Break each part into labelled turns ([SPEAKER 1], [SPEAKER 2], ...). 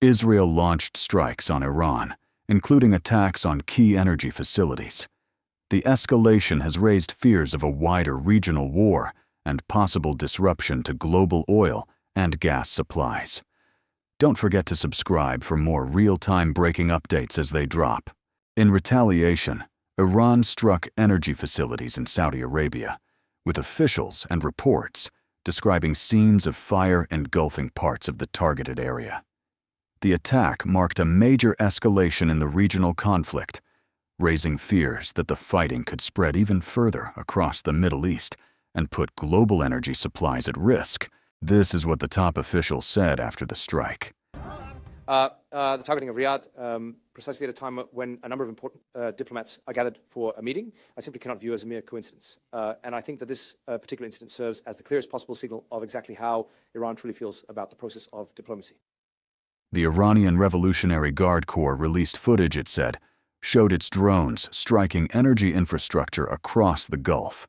[SPEAKER 1] Israel launched strikes on Iran, including attacks on key energy facilities. The escalation has raised fears of a wider regional war and possible disruption to global oil and gas supplies. Don't forget to subscribe for more real-time breaking updates as they drop. In retaliation, Iran struck energy facilities in Saudi Arabia, with officials and reports describing scenes of fire engulfing parts of the targeted area. The attack marked a major escalation in the regional conflict, raising fears that the fighting could spread even further across the Middle East and put global energy supplies at risk. This is what the top official said after the strike.
[SPEAKER 2] The targeting of Riyadh, precisely at a time when a number of important diplomats are gathered for a meeting, I simply cannot view as a mere coincidence. And I think that this particular incident serves as the clearest possible signal of exactly how Iran truly feels about the process of diplomacy.
[SPEAKER 1] The Iranian Revolutionary Guard Corps released footage, it said, showed its drones striking energy infrastructure across the Gulf.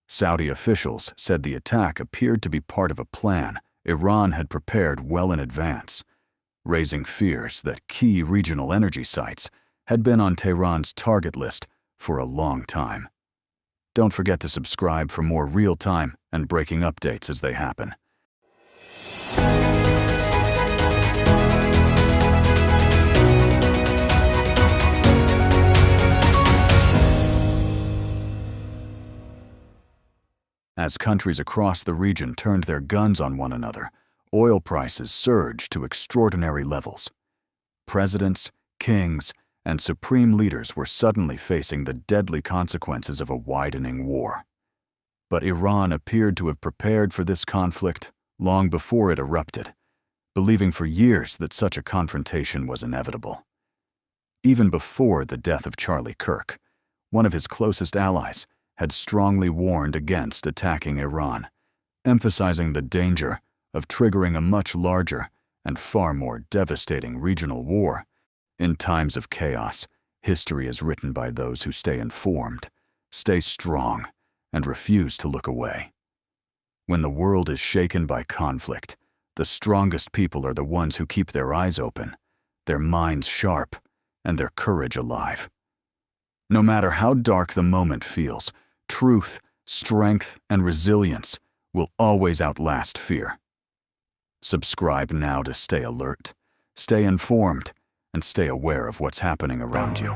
[SPEAKER 1] Saudi officials said the attack appeared to be part of a plan Iran had prepared well in advance, raising fears that key regional energy sites had been on Tehran's target list for a long time. Don't forget to subscribe for more real-time and breaking updates as they happen. As countries across the region turned their guns on one another, oil prices surged to extraordinary levels. Presidents, kings, and supreme leaders were suddenly facing the deadly consequences of a widening war. But Iran appeared to have prepared for this conflict long before it erupted, believing for years that such a confrontation was inevitable. Even before the death of Charlie Kirk, one of his closest allies had strongly warned against attacking Iran, emphasizing the danger of triggering a much larger and far more devastating regional war. In times of chaos, history is written by those who stay informed, stay strong, and refuse to look away. When the world is shaken by conflict, the strongest people are the ones who keep their eyes open, their minds sharp, and their courage alive. No matter how dark the moment feels, truth, strength, and resilience will always outlast fear. Subscribe now to stay alert, stay informed, and stay aware of what's happening around you.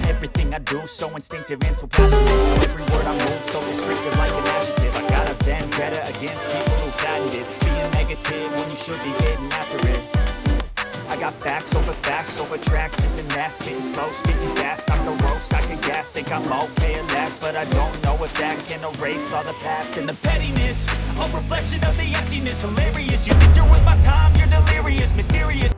[SPEAKER 3] Everything I do, so instinctive and so passionate. Every word I move, so descriptive like an adjective. I got a vendetta against people who patented being negative when you should be getting after it. I got facts over tracks, this and that. Spitting slow, speaking fast, I can roast, I can gas. Think I'm okay at last, but I don't know if that can erase all the past. And the pettiness, a reflection of the emptiness. Hilarious, you think you're worth my time, you're delirious, mysterious.